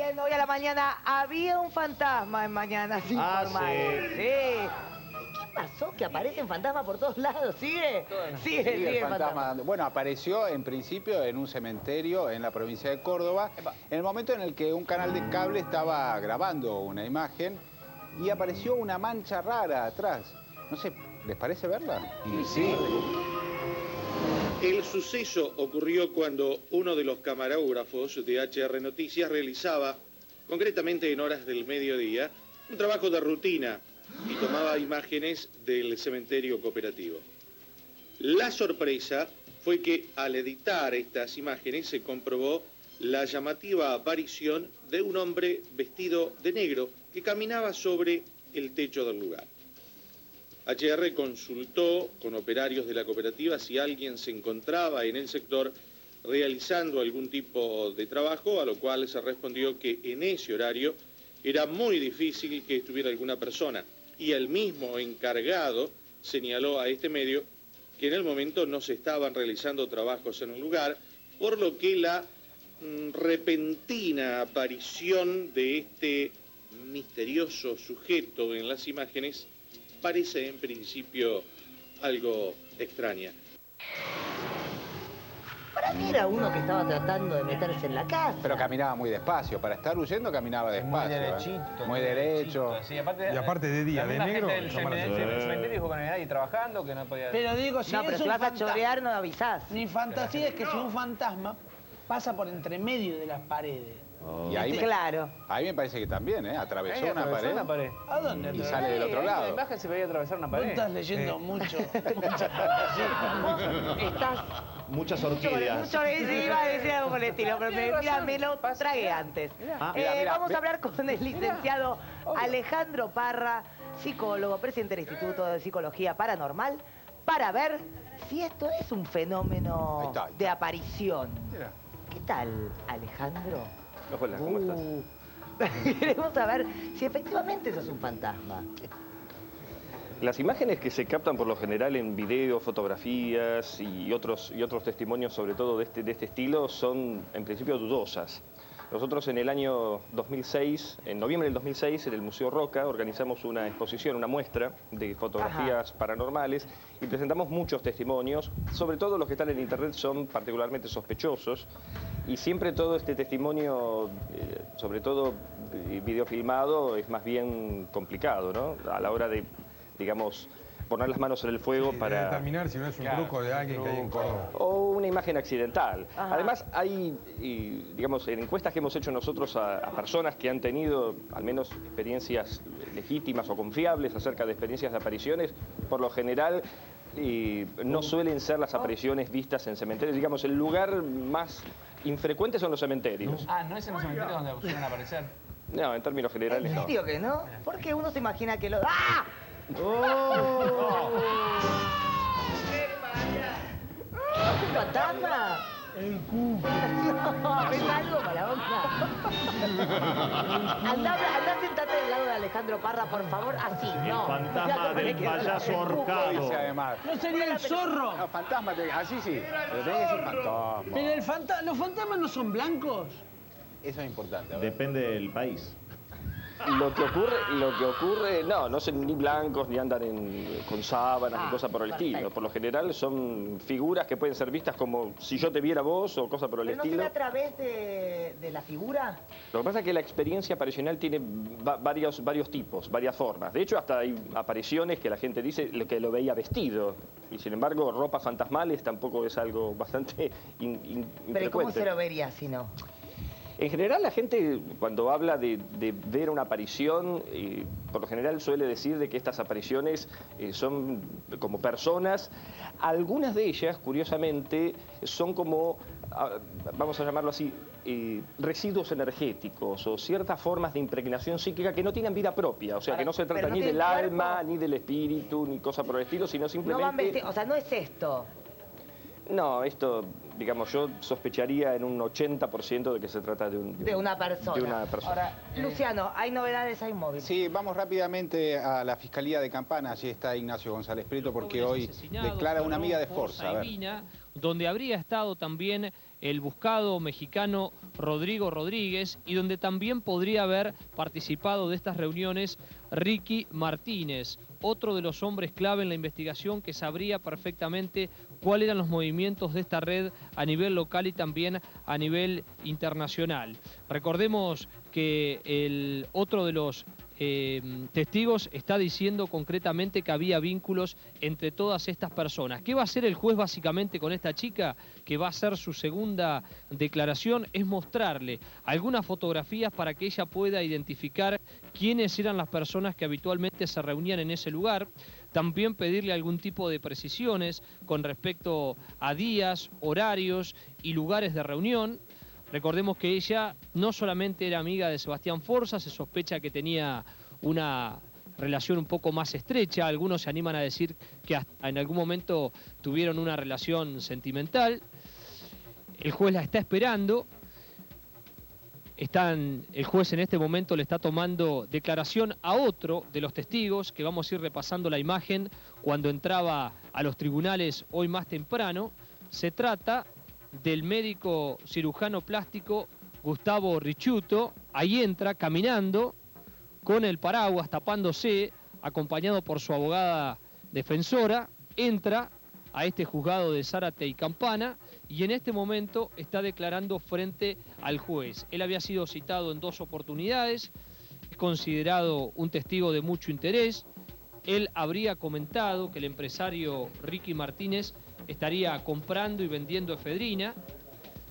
bien, hoy a la mañana había un fantasma en Mañanas Informales. Sí. ¿Qué pasó? Que aparecen fantasmas por todos lados. ¿Sigue? Sigue el fantasma. Bueno, apareció en principio en un cementerio en la provincia de Córdoba, en el momento en el que un canal de cable estaba grabando una imagen y apareció una mancha rara atrás. No sé, ¿les parece verla? Sí. El suceso ocurrió cuando uno de los camarógrafos de HR Noticias realizaba, concretamente en horas del mediodía, un trabajo de rutina y tomaba imágenes del cementerio cooperativo. La sorpresa fue que al editar estas imágenes se comprobó la llamativa aparición de un hombre vestido de negro que caminaba sobre el techo del lugar. HR consultó con operarios de la cooperativa si alguien se encontraba en el sector realizando algún tipo de trabajo, a lo cual se respondió que en ese horario era muy difícil que estuviera alguna persona. Y el mismo encargado señaló a este medio que en el momento no se estaban realizando trabajos en el lugar, por lo que la repentina aparición de este misterioso sujeto en las imágenes parece en principio algo extraña. Para mí era uno que estaba tratando de meterse en la casa. Pero caminaba muy despacio. Para estar huyendo caminaba despacio. Muy derechito. Muy derecho. Sí, Y aparte de día, de negro. El cementerio dijo con ahí trabajando que no podía... Pero digo, si No, pero es si un vas a chorear no avisás. Mi fantasía es que si un fantasma pasa por entre medio de las paredes. Y ahí Claro. ahí me parece que también, Atravesó una pared. ¿A dónde? Y sale del otro En la lado. imagen se veía atravesar una Vos pared. estás leyendo mucha fantasía. Estás... Muchas Mucho, orquídeas. iba a decir algo por el estilo, pero me lo tragué antes. Vamos a hablar con el licenciado Alejandro Parra, psicólogo, presidente del Instituto de Psicología Paranormal, para ver si esto es un fenómeno Ahí está. de aparición. Mira. ¿Qué tal, Alejandro? Hola, ¿cómo estás? Queremos saber si efectivamente eso es un fantasma. Las imágenes que se captan por lo general en video, fotografías y otros testimonios, sobre todo de este estilo, son en principio dudosas. Nosotros en el año 2006, en noviembre del 2006, en el Museo Roca, organizamos una exposición, una muestra de fotografías paranormales y presentamos muchos testimonios. Sobre todo los que están en internet son particularmente sospechosos y siempre todo este testimonio, sobre todo videofilmado, es más bien complicado, ¿no? A la hora de, digamos, poner las manos en el fuego para determinar si no es un truco de alguien que hay en Córdoba. o una imagen accidental. Ajá. Además, hay, digamos, en encuestas que hemos hecho nosotros a personas que han tenido al menos experiencias legítimas o confiables acerca de experiencias de apariciones, por lo general no suelen ser las apariciones vistas en cementerios. Digamos, el lugar más infrecuente son los cementerios. Ah, ¿no es en los cementerios donde suelen aparecer? No, en términos generales ¿En no. serio que no? Porque uno se imagina que lo... ¡Ah! ¿Es un fantasma? El cu. No, ¿ves algo para la onda? Andá, sentate del lado de Alejandro Parra, por favor, así, no. fantasma del payaso ahorcado. Dice además. ¿No sería el zorro? No, fantasma, así sí. Pero tenés que decir fantasma. Pero los fantasmas no son blancos. Eso es importante. A ver. Depende del país. Lo que ocurre, no son ni blancos, ni andan con sábanas, ni cosas por el estilo. Por lo general son figuras que pueden ser vistas como si yo te viera vos o cosas por el ¿Pero no se estilo. ve a través de la figura? Lo que pasa es que la experiencia aparicional tiene varios tipos, varias formas. De hecho, hasta hay apariciones que la gente dice que lo veía vestido. Y sin embargo, ropas fantasmales tampoco es algo bastante infrecuente. Pero ¿y cómo se lo vería si no? En general, la gente cuando habla de ver una aparición, por lo general suele decir de que estas apariciones son como personas. Algunas de ellas, curiosamente, son como, vamos a llamarlo así, residuos energéticos o ciertas formas de impregnación psíquica que no tienen vida propia. O sea, que no se trata no ni del tienen alma, cuerpo. ni del espíritu, ni cosa por el estilo, sino No simplemente... van vestidos, o sea, no es esto. No, esto, digamos, yo sospecharía en un 80% de que se trata de una persona. De una persona. Ahora, Luciano, ¿hay novedades a Inmóvil? Sí, vamos rápidamente a la Fiscalía de Campana. Allí está Ignacio González Prieto porque hoy declara una amiga de Forza. A ver. Donde habría estado también el buscado mexicano Rodrigo Rodríguez y donde también podría haber participado de estas reuniones Ricky Martínez, otro de los hombres clave en la investigación que sabría perfectamente cuáles eran los movimientos de esta red a nivel local y también a nivel internacional. Recordemos que el otro de los testigos está diciendo concretamente que había vínculos entre todas estas personas. ¿Qué va a hacer el juez básicamente con esta chica? Que va a ser su segunda declaración, es mostrarle algunas fotografías para que ella pueda identificar quiénes eran las personas que habitualmente se reunían en ese lugar. También pedirle algún tipo de precisiones con respecto a días, horarios y lugares de reunión. Recordemos que ella no solamente era amiga de Sebastián Forza, se sospecha que tenía una relación un poco más estrecha. Algunos se animan a decir que hasta en algún momento tuvieron una relación sentimental. El juez la está esperando. El juez en este momento le está tomando declaración a otro de los testigos, que vamos a ir repasando la imagen cuando entraba a los tribunales hoy más temprano. Se trata del médico cirujano plástico Gustavo Richuto. Ahí entra caminando con el paraguas tapándose, acompañado por su abogada defensora. Entra a este juzgado de Zárate y Campana y en este momento está declarando frente al juez. Él había sido citado en 2 oportunidades, es considerado un testigo de mucho interés. Él habría comentado que el empresario Ricky Martínez estaría comprando y vendiendo efedrina,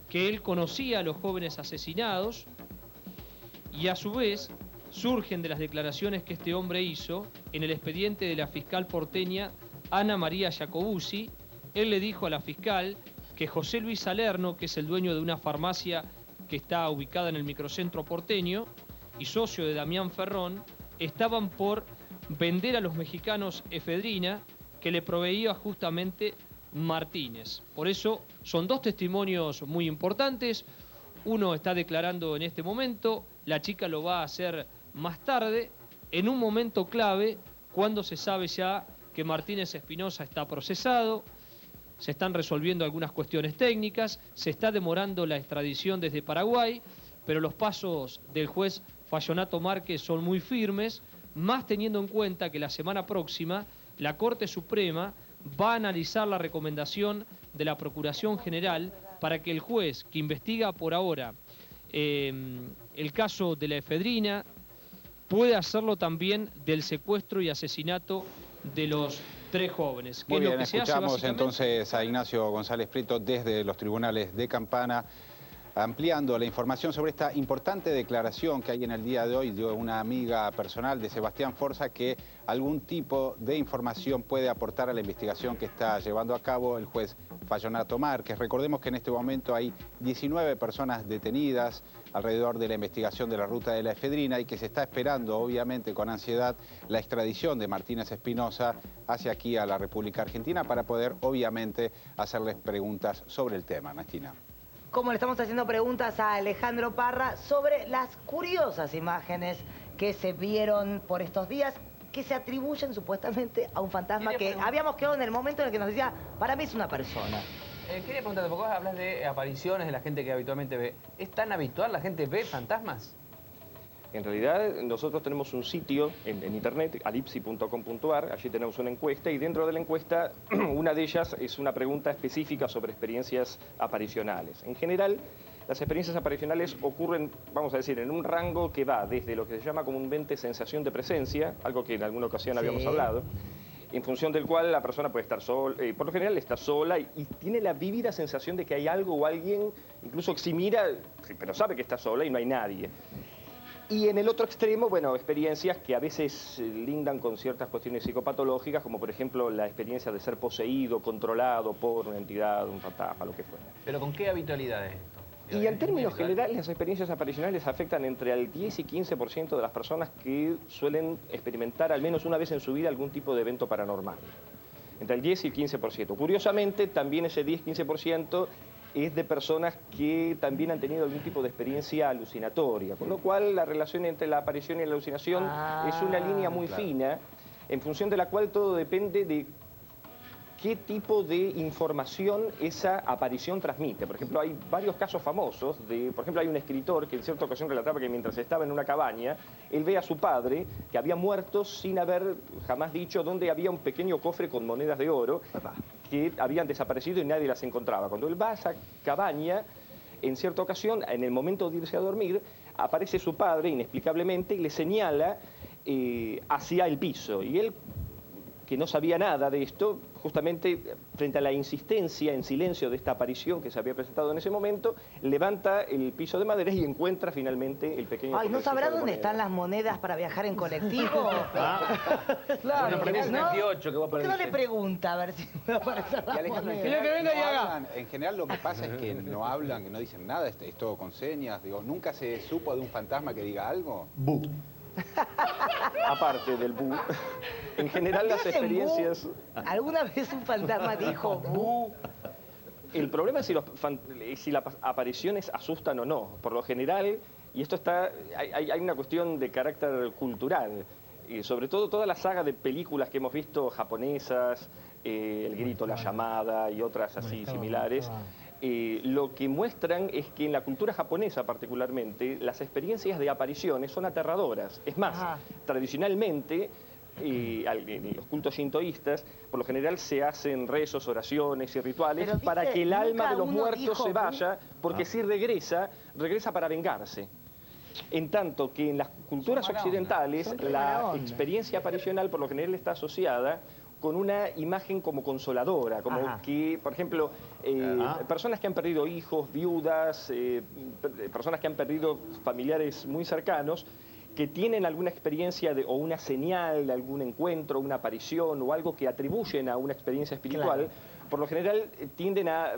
que él conocía a los jóvenes asesinados y a su vez surgen de las declaraciones que este hombre hizo en el expediente de la fiscal porteña Ana María Jacobuzzi. Él le dijo a la fiscal que José Luis Salerno, que es el dueño de una farmacia que está ubicada en el microcentro porteño y socio de Damián Ferrón, estaban por vender a los mexicanos efedrina que le proveía justamente Martínez. Por eso son 2 testimonios muy importantes. Uno está declarando en este momento, la chica lo va a hacer más tarde, en un momento clave, cuando se sabe ya que Martínez Espinosa está procesado, se están resolviendo algunas cuestiones técnicas, se está demorando la extradición desde Paraguay, pero los pasos del juez Fallonato Márquez son muy firmes, más teniendo en cuenta que la semana próxima la Corte Suprema va a analizar la recomendación de la Procuración General para que el juez que investiga por ahora el caso de la efedrina pueda hacerlo también del secuestro y asesinato de los 3 jóvenes. Muy bien, escuchamos entonces a Ignacio González Prieto desde los tribunales de Campana, ampliando la información sobre esta importante declaración que hay en el día de hoy de una amiga personal de Sebastián Forza, que algún tipo de información puede aportar a la investigación que está llevando a cabo el juez Fallonato Márquez. Recordemos que en este momento hay 19 personas detenidas alrededor de la investigación de la ruta de la efedrina y que se está esperando, obviamente, con ansiedad, la extradición de Martínez Espinosa hacia aquí a la República Argentina para poder, obviamente, hacerles preguntas sobre el tema. Ernestina. Como le estamos haciendo preguntas a Alejandro Parra sobre las curiosas imágenes que se vieron por estos días, que se atribuyen supuestamente a un fantasma que habíamos quedado en el momento en el que nos decía, para mí es una persona. Quería preguntarte, porque vos hablas de apariciones de la gente que habitualmente ve. ¿Es tan habitual? ¿La gente ve fantasmas? En realidad, nosotros tenemos un sitio en internet, alipsi.com.ar, allí tenemos una encuesta y dentro de la encuesta, una de ellas es una pregunta específica sobre experiencias aparicionales. En general, las experiencias aparicionales ocurren, vamos a decir, en un rango que va desde lo que se llama comúnmente sensación de presencia, algo que en alguna ocasión habíamos hablado, en función del cual la persona puede estar sola, por lo general está sola y tiene la vívida sensación de que hay algo o alguien, incluso que si mira, pero sabe que está sola y no hay nadie. Y en el otro extremo, bueno, experiencias que a veces lindan con ciertas cuestiones psicopatológicas, como por ejemplo la experiencia de ser poseído, controlado por una entidad, un fantasma, lo que fuera. ¿Pero con qué habitualidad es esto? Y en términos generales, las experiencias aparicionales afectan entre el 10 y 15% de las personas que suelen experimentar al menos una vez en su vida algún tipo de evento paranormal. entre el 10 y el 15%. Curiosamente, también ese 10-15% es de personas que también han tenido algún tipo de experiencia alucinatoria, con lo cual la relación entre la aparición y la alucinación es una línea muy fina, en función de la cual todo depende de qué tipo de información esa aparición transmite. Por ejemplo, hay varios casos famosos por ejemplo, hay un escritor que en cierta ocasión relataba que mientras estaba en una cabaña, él ve a su padre que había muerto sin haber jamás dicho dónde había un pequeño cofre con monedas de oro que habían desaparecido y nadie las encontraba. Cuando él va a esa cabaña, en cierta ocasión, en el momento de irse a dormir, aparece su padre inexplicablemente y le señala hacia el piso. Y él, que no sabía nada de esto, justamente frente a la insistencia en silencio de esta aparición que se había presentado en ese momento, levanta el piso de madera y encuentra finalmente el pequeño... Ay, ¿no sabrá dónde están las monedas para viajar en colectivo? Claro, pero es 78 que va a ¿Por qué no le pregunta a ver si me va a aparecer las monedas? Que venga y haga. En general lo que pasa es que no hablan, que no dicen nada, es todo con señas. Digo, ¿nunca se supo de un fantasma que diga algo? Bu. Aparte del bu, en general las ¿Dicen experiencias... bu? ¿Alguna vez un fantasma dijo bu? El problema es si las apariciones asustan o no. Por lo general, y esto hay una cuestión de carácter cultural, y sobre todo toda la saga de películas que hemos visto japonesas, El Grito, La Llamada y otras así similares, lo que muestran es que en la cultura japonesa particularmente las experiencias de apariciones son aterradoras. Es más, tradicionalmente en los cultos shintoístas por lo general se hacen rezos, oraciones y rituales para que el alma de los muertos se vaya, porque si regresa para vengarse. En tanto que en las culturas occidentales la experiencia aparicional por lo general está asociada con una imagen como consoladora, como que, por ejemplo, personas que han perdido hijos, viudas, personas que han perdido familiares muy cercanos, que tienen alguna experiencia o una señal, algún encuentro, una aparición o algo que atribuyen a una experiencia espiritual, por lo general tienden a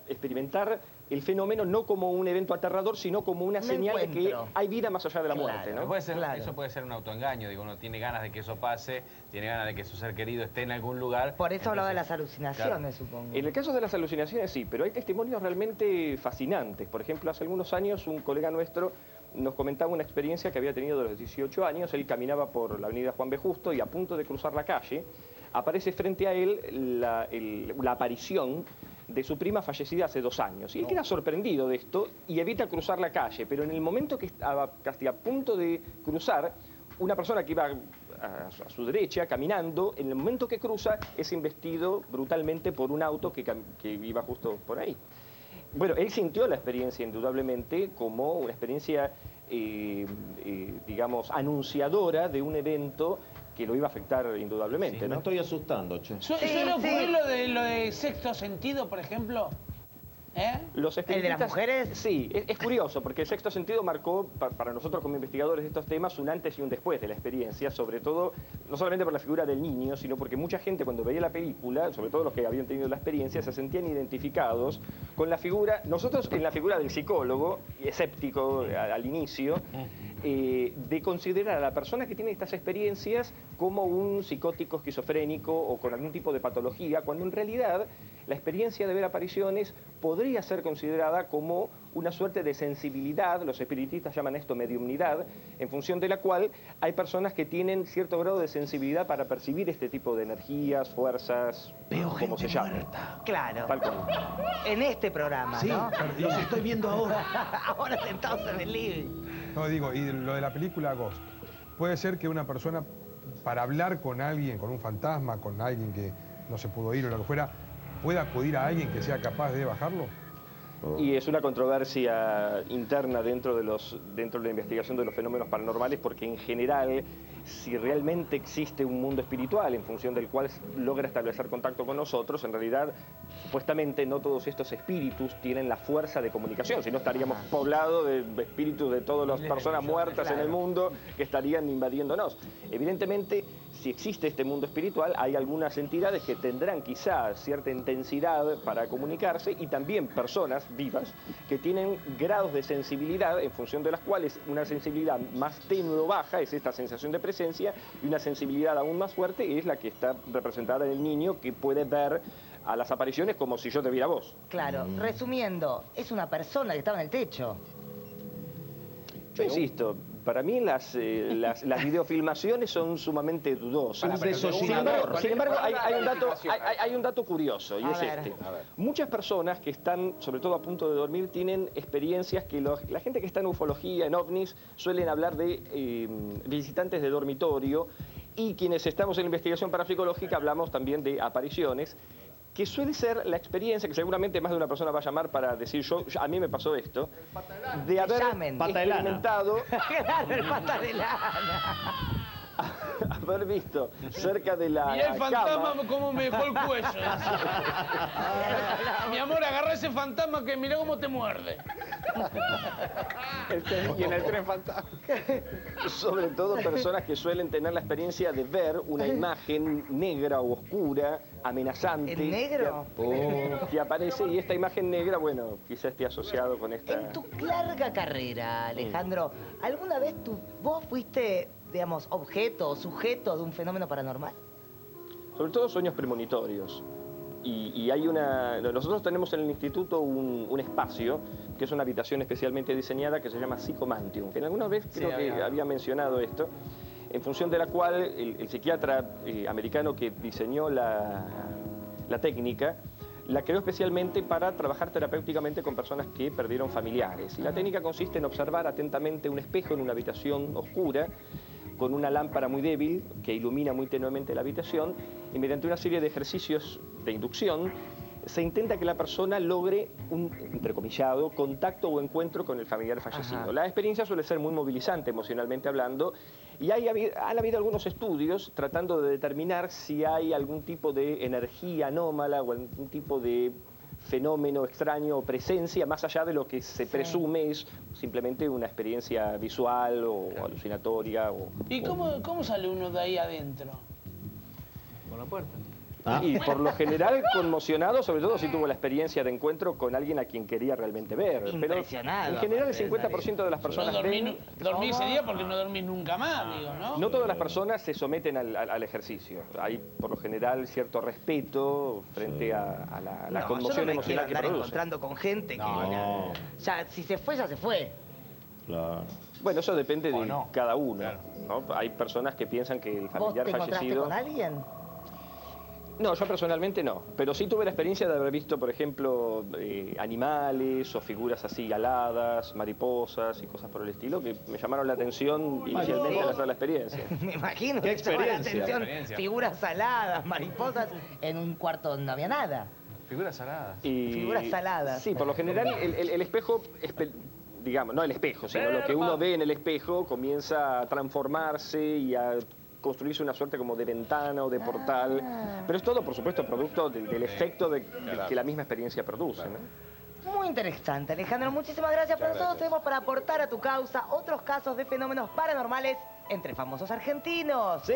experimentar el fenómeno no como un evento aterrador, sino como una señal de que hay vida más allá de la muerte, ¿no? Eso puede ser un autoengaño, digo, uno tiene ganas de que eso pase, tiene ganas de que su ser querido esté en algún lugar. Por eso hablaba de las alucinaciones, supongo. En el caso de las alucinaciones sí, pero hay testimonios realmente fascinantes. Por ejemplo, hace algunos años un colega nuestro nos comentaba una experiencia que había tenido de los 18 años. Él caminaba por la avenida Juan B. Justo y a punto de cruzar la calle, aparece frente a él la aparición de su prima fallecida hace 2 años. Y él queda sorprendido de esto y evita cruzar la calle, pero en el momento que estaba casi a punto de cruzar, una persona que iba a su derecha, caminando, en el momento que cruza, es embestido brutalmente por un auto que iba justo por ahí. Bueno, él sintió la experiencia indudablemente como una experiencia, digamos, anunciadora de un evento que lo iba a afectar indudablemente, ¿no? Me estoy asustando, che. ¿Suele ocurrir lo de sexto sentido, por ejemplo? Los ¿El de las mujeres? Sí, es curioso, porque el sexto sentido marcó, para nosotros como investigadores de estos temas, un antes y un después de la experiencia, sobre todo, no solamente por la figura del niño, sino porque mucha gente cuando veía la película, sobre todo los que habían tenido la experiencia, se sentían identificados con la figura, nosotros en la figura del psicólogo, escéptico al inicio, de considerar a la persona que tiene estas experiencias como un psicótico esquizofrénico o con algún tipo de patología, cuando en realidad la experiencia de ver apariciones podría ser considerada como una suerte de sensibilidad, los espiritistas llaman esto mediumnidad, en función de la cual hay personas que tienen cierto grado de sensibilidad para percibir este tipo de energías, fuerzas, como se llama. Claro. Tal cual. En este programa, Sí, ¿no? los estoy viendo ahora. Ahora sentados en el living. No, digo, y lo de la película Ghost. Puede ser que una persona, para hablar con alguien, con un fantasma, con alguien que no se pudo ir o lo que fuera, pueda acudir a alguien que sea capaz de bajarlo. Y es una controversia interna dentro de la investigación de los fenómenos paranormales, porque en general, si realmente existe un mundo espiritual en función del cual logra establecer contacto con nosotros, en realidad supuestamente no todos estos espíritus tienen la fuerza de comunicación, si no estaríamos poblados de espíritus de todas las personas muertas en el mundo que estarían invadiéndonos. Evidentemente, si existe este mundo espiritual, hay algunas entidades que tendrán quizás cierta intensidad para comunicarse y también personas vivas que tienen grados de sensibilidad en función de las cuales una sensibilidad más tenue o baja es esta sensación de presencia y una sensibilidad aún más fuerte es la que está representada en el niño que puede ver a las apariciones como si yo te viera a vos. Claro, resumiendo, es una persona que estaba en el techo. Yo insisto, para mí las videofilmaciones son sumamente dudosas. Sin embargo, hay un dato curioso y es este. Muchas personas que están, sobre todo a punto de dormir, tienen experiencias que la gente que está en ufología, en ovnis, suelen hablar de visitantes de dormitorio y quienes estamos en investigación parapsicológica hablamos también de apariciones, que suele ser la experiencia, que seguramente más de una persona va a llamar para decir, a mí me pasó esto, de haber experimentado... Claro, el pata de lana. Haber visto cerca de la y el fantasma cama. cómo me dejó el cuello. Mi amor, agarra ese fantasma que mira cómo te muerde. Y en el tren fantasma. Sobre todo personas que suelen tener la experiencia de ver una imagen negra o oscura, amenazante. ¿En negro? Que aparece y esta imagen negra, bueno, quizás esté asociado con esta... En tu larga carrera, Alejandro, ¿alguna vez vos fuiste, digamos, objeto o sujeto de un fenómeno paranormal? Sobre todo sueños premonitorios. Y hay nosotros tenemos en el instituto un espacio, que es una habitación especialmente diseñada que se llama Psychomantium, que en alguna vez creo que había mencionado esto, en función de la cual el psiquiatra americano que diseñó la técnica, la creó especialmente para trabajar terapéuticamente con personas que perdieron familiares. Y la técnica consiste en observar atentamente un espejo en una habitación oscura, con una lámpara muy débil que ilumina muy tenuemente la habitación, y mediante una serie de ejercicios de inducción se intenta que la persona logre un, entrecomillado, contacto o encuentro con el familiar fallecido. Ajá. La experiencia suele ser muy movilizante emocionalmente hablando, y han habido algunos estudios tratando de determinar si hay algún tipo de energía anómala o algún tipo de fenómeno extraño o presencia, más allá de lo que se presume es simplemente una experiencia visual o alucinatoria. ¿Y cómo sale uno de ahí adentro? Por la puerta. Y por lo general conmocionado, sobre todo si tuvo la experiencia de encuentro con alguien a quien quería realmente ver. Impresionado. Pero en general el 50% de las personas dormí ese día porque no dormí nunca más, digo, ¿no? No todas las personas se someten al ejercicio. Hay por lo general cierto respeto frente a la conmoción emocional que produce. Encontrando con gente que ya si se fue, ya se fue. Claro. Bueno, eso depende de cada uno. Claro. ¿No? Hay personas que piensan que el familiar fallecido... ¿Vos te encontraste con alguien? No, yo personalmente no, pero sí tuve la experiencia de haber visto, por ejemplo, animales o figuras así aladas, mariposas y cosas por el estilo que me llamaron la atención inicialmente al hacer la experiencia. Me imagino ¿Qué que llamó la experiencia? atención figuras aladas, mariposas, en un cuarto donde no había nada. Figuras saladas. Figuras saladas. Sí, por lo general el espejo... digamos, no el espejo, sino lo que uno ve en el espejo comienza a transformarse y a construirse una suerte como de ventana o de portal, pero es todo, por supuesto, producto del efecto que la misma experiencia produce, ¿no? Muy interesante, Alejandro. Muchísimas gracias. Pero nosotros tenemos para aportar a tu causa otros casos de fenómenos paranormales entre famosos argentinos. Sí.